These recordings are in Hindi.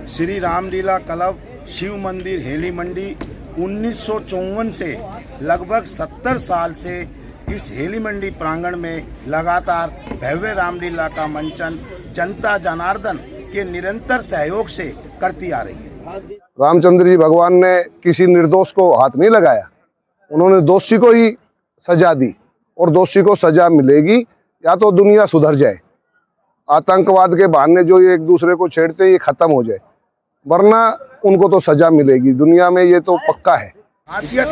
श्री रामलीला क्लब शिव मंदिर हेली मंडी 1954 से लगभग 70 साल से इस हेली मंडी प्रांगण में लगातार भव्य रामलीला का मंचन जनता जनार्दन के निरंतर सहयोग से करती आ रही है। रामचंद्र जी भगवान ने किसी निर्दोष को हाथ नहीं लगाया, उन्होंने दोषी को ही सजा दी और दोषी को सजा मिलेगी या तो दुनिया सुधर जाए, आतंकवाद के बहाने जो ये एक दूसरे को छेड़ते हैं ये खत्म हो जाए, वरना उनको तो सजा मिलेगी दुनिया में, ये तो पक्का है। खासियत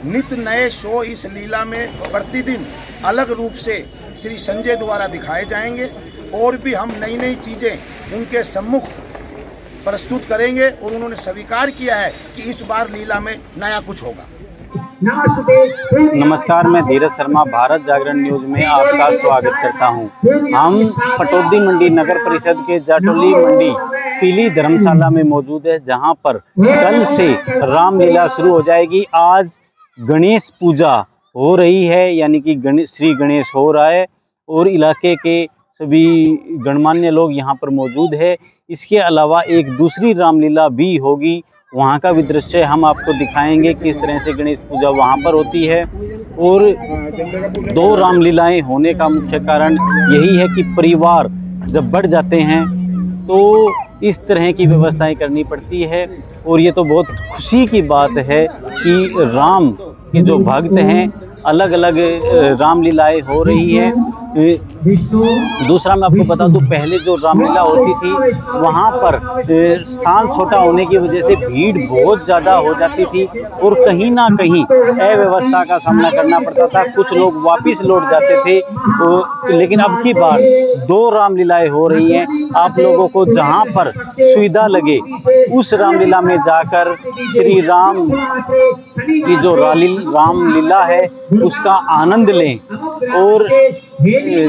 नित नए शो इस लीला में प्रतिदिन अलग रूप से श्री संजय द्वारा दिखाए जाएंगे और भी हम नई नई चीजें उनके सम्मुख प्रस्तुत करेंगे और उन्होंने स्वीकार किया है कि इस बार लीला में नया कुछ होगा। नमस्कार, मैं धीरज शर्मा भारत जागरण न्यूज में आपका स्वागत करता हूं। हम पटौदी मंडी नगर परिषद के जाटोली मंडी पीली धर्मशाला में मौजूद है, जहां पर कल से रामलीला शुरू हो जाएगी। आज गणेश पूजा हो रही है, यानी कि श्री गणेश हो रहा है और इलाके के सभी गणमान्य लोग यहां पर मौजूद है। इसके अलावा एक दूसरी रामलीला भी होगी, वहाँ का भी दृश्य हम आपको दिखाएंगे किस तरह से गणेश पूजा वहाँ पर होती है। और दो रामलीलाएं होने का मुख्य कारण यही है कि परिवार जब बढ़ जाते हैं तो इस तरह की व्यवस्थाएं करनी पड़ती है। और ये तो बहुत खुशी की बात है कि राम के जो भक्त हैं अलग अलग रामलीलाएं हो रही है। दूसरा मैं आपको बता दूं, पहले जो रामलीला होती थी वहाँ पर स्थान छोटा होने की वजह से भीड़ बहुत ज़्यादा हो जाती थी और कहीं ना कहीं अव्यवस्था का सामना करना पड़ता था, कुछ लोग वापस लौट जाते थे। लेकिन अब की बार दो रामलीलाएं हो रही हैं। आप लोगों को जहाँ पर सुविधा लगे उस रामलीला में जाकर श्री राम की जो रामलीला है उसका आनंद लें और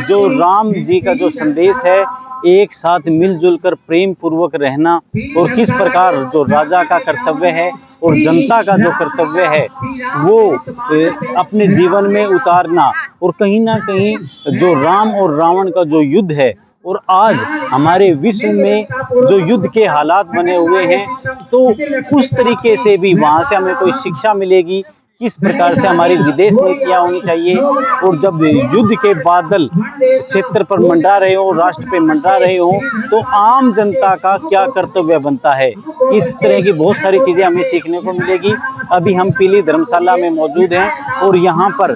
जो राम जी का जो संदेश है, एक साथ मिलजुल कर प्रेम पूर्वक रहना और किस प्रकार जो राजा का कर्तव्य है और जनता का जो कर्तव्य है वो अपने जीवन में उतारना, और कहीं ना कहीं जो राम और रावण का जो युद्ध है और आज हमारे विश्व में जो युद्ध के हालात बने हुए हैं, तो उस तरीके से भी वहाँ से हमें कोई शिक्षा मिलेगी किस प्रकार से हमारी विदेश नीतियाँ होनी चाहिए। और जब युद्ध के बादल क्षेत्र पर मंडरा रहे हो, राष्ट्र पे मंडरा रहे हो, तो आम जनता का क्या कर्तव्य बनता है, इस तरह की बहुत सारी चीज़ें हमें सीखने को मिलेगी। अभी हम पीली धर्मशाला में मौजूद हैं और यहाँ पर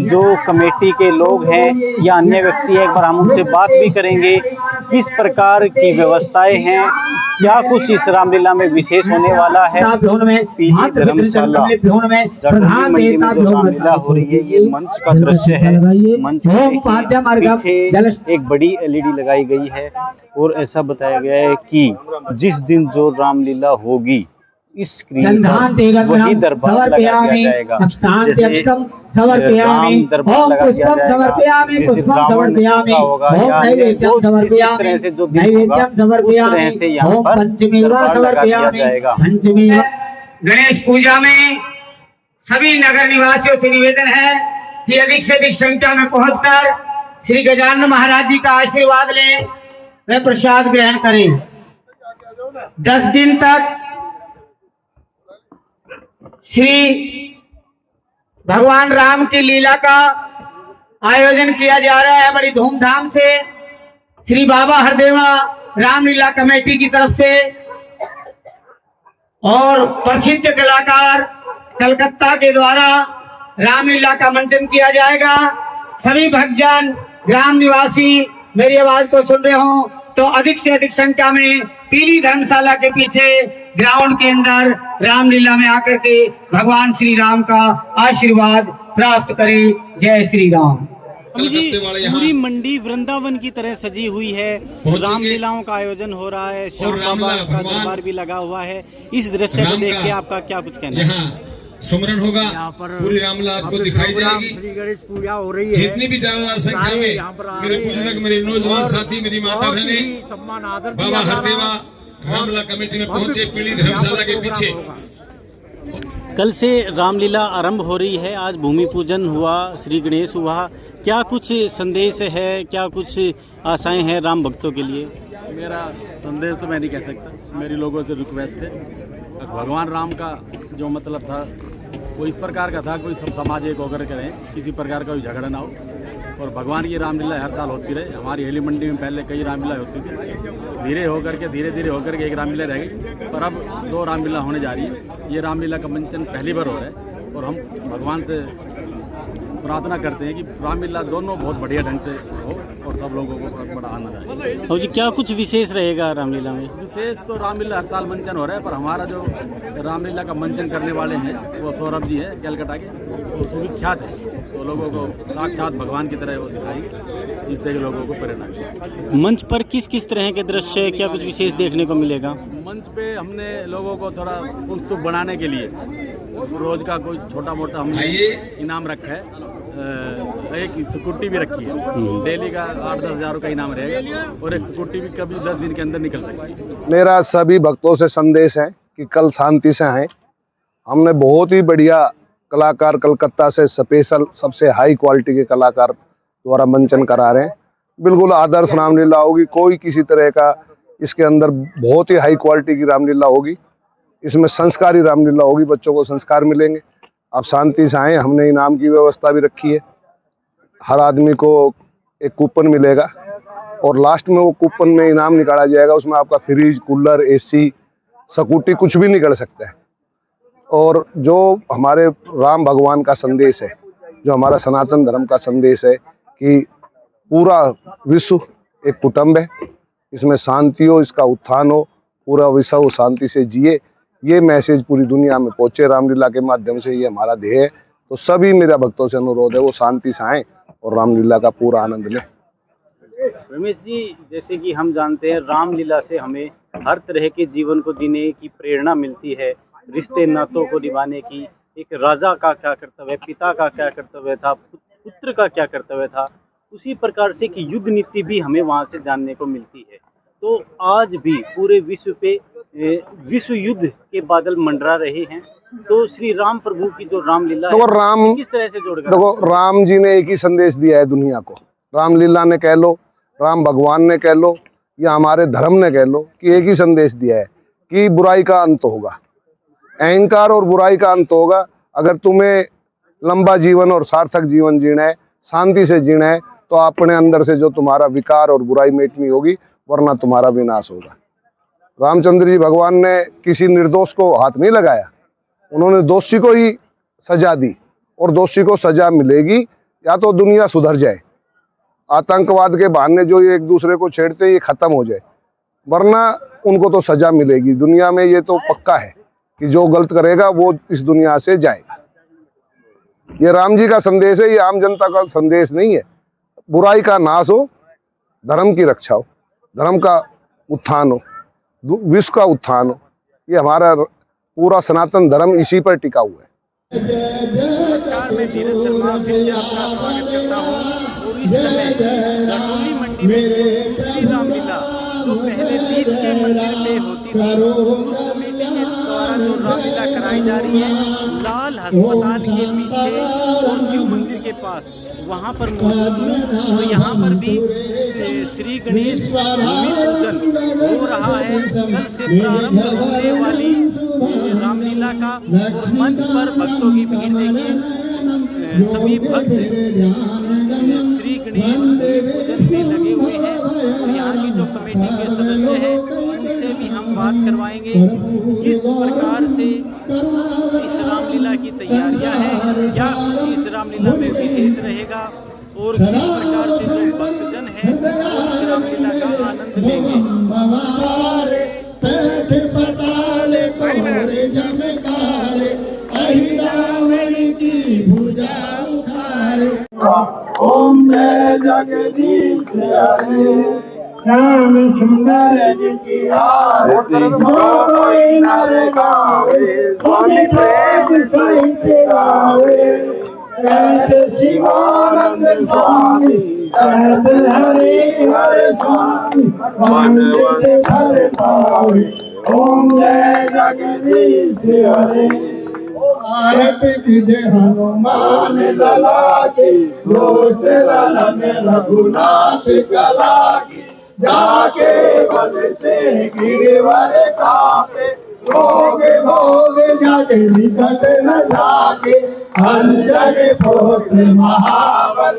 जो कमेटी के लोग हैं या अन्य व्यक्ति हैं, एक बार हम उनसे बात भी करेंगे किस प्रकार की व्यवस्थाएं हैं, क्या कुछ इस रामलीला में विशेष होने वाला है। पीली धर्मशाला मंडी में जो रामलीला हो रही है, ये मंच का दृश्य है। मंच के पीछे एक बड़ी LED लगाई गई है और ऐसा बताया गया है कि जिस दिन जो रामलीला होगी इस स्क्रीन पर वही दरबार लगा दिया जाएगा, जैसे राम दरबार लगा दिया जाएगा, जैसे रावण का होगा या इस तरह से जो दिन होगा उस तरह से यहाँ पर दरबार लगा दिया जाएगा। गणेश पूजा में सभी नगर निवासियों से निवेदन है कि अधिक से अधिक संख्या में पहुंचकर श्री गजानन महाराज जी का आशीर्वाद लें व प्रसाद ग्रहण करें। 10 दिन तक श्री भगवान राम की लीला का आयोजन किया जा रहा है बड़ी धूमधाम से। श्री बाबा हरदेवा रामलीला कमेटी की तरफ से और प्रसिद्ध कलाकार कलकत्ता के द्वारा रामलीला का मंचन किया जाएगा। सभी भक्तजन ग्राम निवासी मेरी आवाज को सुन रहे हो तो अधिक से अधिक संख्या में पीली धर्मशाला के पीछे ग्राउंड के अंदर रामलीला में आकर के भगवान श्री राम का आशीर्वाद प्राप्त करें। जय श्री राम। पूरी मंडी वृंदावन की तरह सजी हुई है, रामलीलाओं का आयोजन हो रहा है, श्याम बाबा का दरबार भी लगा हुआ है। इस दृश्य को देख के आपका क्या कुछ कहना है? सुमरन होगा, पूरी रामलीला आपको दिखाई जाएगी। श्री गणेश पूजा हो रही है। जितनी भी ज्यादा संख्या में मेरे बुजुर्ग, मेरे नौजवान साथी, मेरी माता बहनें बाबा हरदेवा रामलीला कमेटी में पहुंचे पीली धर्मशाला के पीछे। कल से रामलीला आरंभ हो रही है, आज भूमि पूजन हुआ, श्री गणेश हुआ, क्या कुछ संदेश है, क्या कुछ आशाएं हैं राम भक्तों के लिए? मेरा संदेश तो मैं नहीं कह सकता, मेरी लोगों से रिक्वेस्ट है। भगवान राम का जो मतलब था वो इस प्रकार का था, कोई सब समाज एक होकर के रहें, किसी प्रकार का कोई झगड़ा ना हो, और भगवान की रामलीला हर साल होती रहे। हमारी हेली मंडी में पहले कई रामलीला होती थी, धीरे धीरे होकर के एक रामलीला रह गई, पर अब 2 रामलीला होने जा रही है। ये रामलीला का मंचन पहली बार हो रहा है और हम भगवान से प्रार्थना करते हैं कि रामलीला दोनों बहुत बढ़िया ढंग से हो और सब लोगों को बहुत बड़ा आनंद आए। और जी क्या कुछ विशेष रहेगा रामलीला में? विशेष तो रामलीला हर साल मंचन हो रहा है, पर हमारा जो रामलीला का मंचन करने वाले हैं वो सौरभ जी है कलकत्ता के, वो सुविख्यात है, तो लोगों को साक्षात भगवान की तरह वो दिखाएंगे, जिससे कि लोगों को प्रेरणा मिले। मंच पर किस किस तरह के दृश्य, क्या कुछ विशेष देखने को मिलेगा? मंच पे हमने लोगों को थोड़ा उत्सुक बनाने के लिए रोज का कोई छोटा मोटा हमने इनाम रखा है। एक सिक्योरिटी भी रखी है, डेली का 8-10 हज़ार का इनाम रहेगा, और एक सिक्योरिटी भी कभी 10 दिन के अंदर निकल सकती है। मेरा सभी भक्तों से संदेश है कि कल शांति से आए। हमने बहुत ही बढ़िया कलाकार कलकत्ता से स्पेशल सबसे हाई क्वालिटी के कलाकार द्वारा मंचन करा रहे हैं। बिल्कुल आदर्श रामलीला होगी, कोई किसी तरह का इसके अंदर बहुत ही हाई क्वालिटी की रामलीला होगी। इसमें संस्कारी रामलीला होगी, बच्चों को संस्कार मिलेंगे। आप शांति से आए। हमने इनाम की व्यवस्था भी रखी है, हर आदमी को एक कूपन मिलेगा और लास्ट में वो कूपन में इनाम निकाला जाएगा। उसमें आपका फ्रिज, कूलर, एसी, स्कूटी कुछ भी निकल सकता है। और जो हमारे राम भगवान का संदेश है, जो हमारा सनातन धर्म का संदेश है कि पूरा विश्व एक कुटुंब है, इसमें शांति हो, इसका उत्थान हो, पूरा विश्व शांति से जिए, ये मैसेज पूरी दुनिया में पहुंचे रामलीला के माध्यम से, ये हमारा ध्येय है। तो सभी मेरा भक्तों से अनुरोध है वो शांति से आएं और रामलीला का पूरा आनंद लें। रमेश जी, जैसे कि हम जानते हैं रामलीला से हमें हर तरह के जीवन को जीने की प्रेरणा मिलती है, रिश्ते नातों को निभाने की। एक राजा का क्या कर्तव्य, पिता का क्या कर्तव्य था, पुत्र का क्या कर्तव्य था, उसी प्रकार से कि युद्ध नीति भी हमें वहाँ से जानने को मिलती है। तो आज भी पूरे विश्व पे विश्व युद्ध के बादल मंडरा रहे हैं, तो श्री राम प्रभु की जो रामलीला देखो राम किस तरह से जोड़, देखो राम जी ने एक ही संदेश दिया है दुनिया को। रामलीला ने कह लो, राम भगवान ने कह लो, या हमारे धर्म ने कह लो, कि एक ही संदेश दिया है कि बुराई का अंत होगा, अहंकार और बुराई का अंत होगा। अगर तुम्हें लंबा जीवन और सार्थक जीवन जीना है, शांति से जीना है, तो अपने अंदर से जो तुम्हारा विकार और बुराई मिटनी होगी, वरना तुम्हारा विनाश होगा। रामचंद्र जी भगवान ने किसी निर्दोष को हाथ नहीं लगाया, उन्होंने दोषी को ही सजा दी, और दोषी को सजा मिलेगी या तो दुनिया सुधर जाए, आतंकवाद के बहाने जो ये एक दूसरे को छेड़ते ये खत्म हो जाए, वरना उनको तो सजा मिलेगी दुनिया में। ये तो पक्का है कि जो गलत करेगा वो इस दुनिया से जाएगा। ये राम जी का संदेश है, ये आम जनता का संदेश नहीं है। बुराई का नाश हो, धर्म की रक्षा हो, धर्म का उत्थान हो, विश्व का उत्थान हो। ये हमारा पूरा सनातन धर्म इसी पर टिका हुआ है। नमस्कार, मैं धीरज शर्मा फिर से आपका स्वागत करता हूँ। और इस समय जाटोली मंडी में श्री रामलीला जो पहले बीच के मंदिर पे होती थी, उस कमेटी के द्वारा जो रामलीला कराई जा रही है, लाल अस्पताल के पीछे और शिव मंदिर के पास, वहाँ पर मौजूद हूँ। तो यहाँ पर भी श्री गणेश भूमि पूजन हो रहा है। कल से प्रारंभ होने वाली रामलीला का मंच पर भक्तों की भीड़ देखिए, सभी भक्त श्री गणेश भूमि पूजन में लगे हुए हैं। और यहाँ की जो कमेटी के सदस्य हैं उनसे भी हम बात करवाएंगे किस प्रकार से इस रामलीला की तैयारियां हैं, क्या कुछ इस रामलीला में विशेष रहेगा, और किस प्रकार से जो भक्तजन हैं वो इस रामलीला का आनंद लेंगे। ओम जय जगदीश हरे, श्याम सुंदर जी की आरती, जो कोई नर गावे, स्वामी प्रेम सहित गावे। कहते शिवानंद स्वामी, कहते हरि हर स्वामी, मन हर पावे। ओम जय जगदीश हरे। आरती विजय हनुमान लला की, दोष रन रघुनाथ कला की, जाके बल से गिरवर कापे भोग भोग जग निकट न जाके अंजन पुत्र महाबलशाली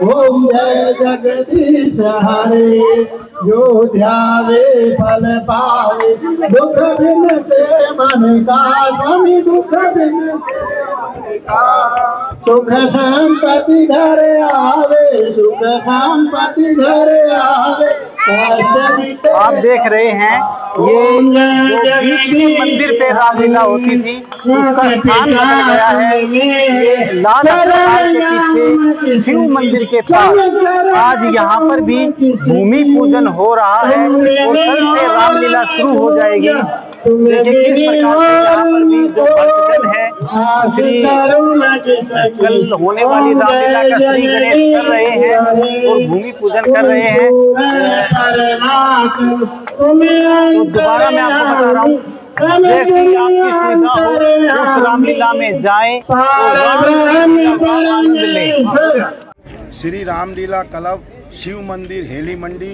ओम जय जगदीश हरे जो ध्यावे फल पावे दुख बिन से मन का स्वामी दुख बिन से मन का सुख संपत्ति घर आवे सुख संपत्ति घर आवे आप देख रहे हैं ये जो बीच में मंदिर पे रामलीला होती थी उसका स्थान बदल गया है। ये लाल अस्पताल के पीछे शिव मंदिर के पास आज यहाँ पर भी भूमि पूजन हो रहा है और कल से रामलीला शुरू हो जाएगी। देखिए किस प्रकार से यहाँ पर भी जो भक्तजन है श्री कल होने वाली रामलीला का श्री गणेश कर रहे हैं और भूमि पूजन कर रहे हैं। तो दोबारा मैं आपको बता रहा हूँ जैसी आपकी सुविधा हो उस रामलीला में जाएं और रामलीला का आनंद लें। श्री रामलीला क्लब शिव मंदिर हेली मंडी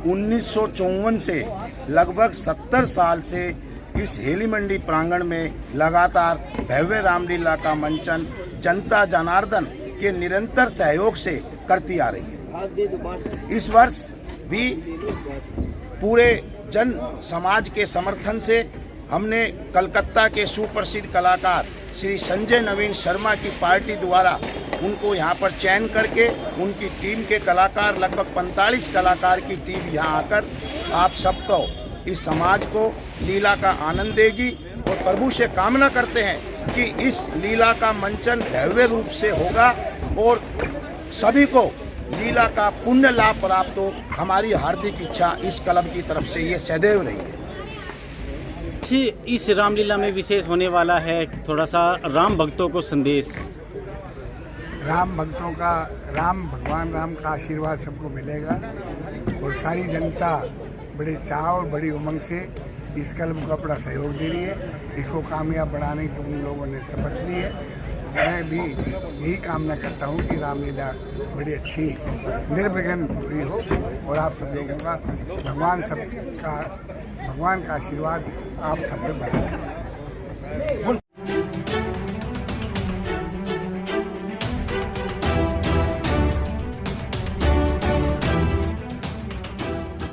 1954 से लगभग 70 साल से इस हेली मंडी प्रांगण में लगातार भव्य रामलीला का मंचन जनता जनार्दन के निरंतर सहयोग से करती आ रही है। इस वर्ष भी पूरे जन समाज के समर्थन से हमने कलकत्ता के सुप्रसिद्ध कलाकार श्री संजय नवीन शर्मा की पार्टी द्वारा उनको यहाँ पर चयन करके उनकी टीम के कलाकार लगभग 45 कलाकार की टीम यहाँ आकर आप सबको इस समाज को लीला का आनंद देगी और प्रभु से कामना करते हैं कि इस लीला का मंचन भव्य रूप से होगा और सभी को लीला का पुण्य लाभ प्राप्त हो। हमारी हार्दिक इच्छा इस क्लब की तरफ से ये सदैव रही है। इस रामलीला में विशेष होने वाला है थोड़ा सा राम भक्तों को संदेश। राम भक्तों का भगवान राम का आशीर्वाद सबको मिलेगा और सारी जनता बड़े चाव और बड़ी उमंग से इस क्लब को अपना सहयोग दे रही है। इसको कामयाब बनाने की उन लोगों ने शपथ ली है। मैं भी यही कामना करता हूँ कि रामलीला बड़ी अच्छी निर्विघ्न पूरी हो और आप सब लोगों का भगवान का आशीर्वाद आप सब पे बना रहे।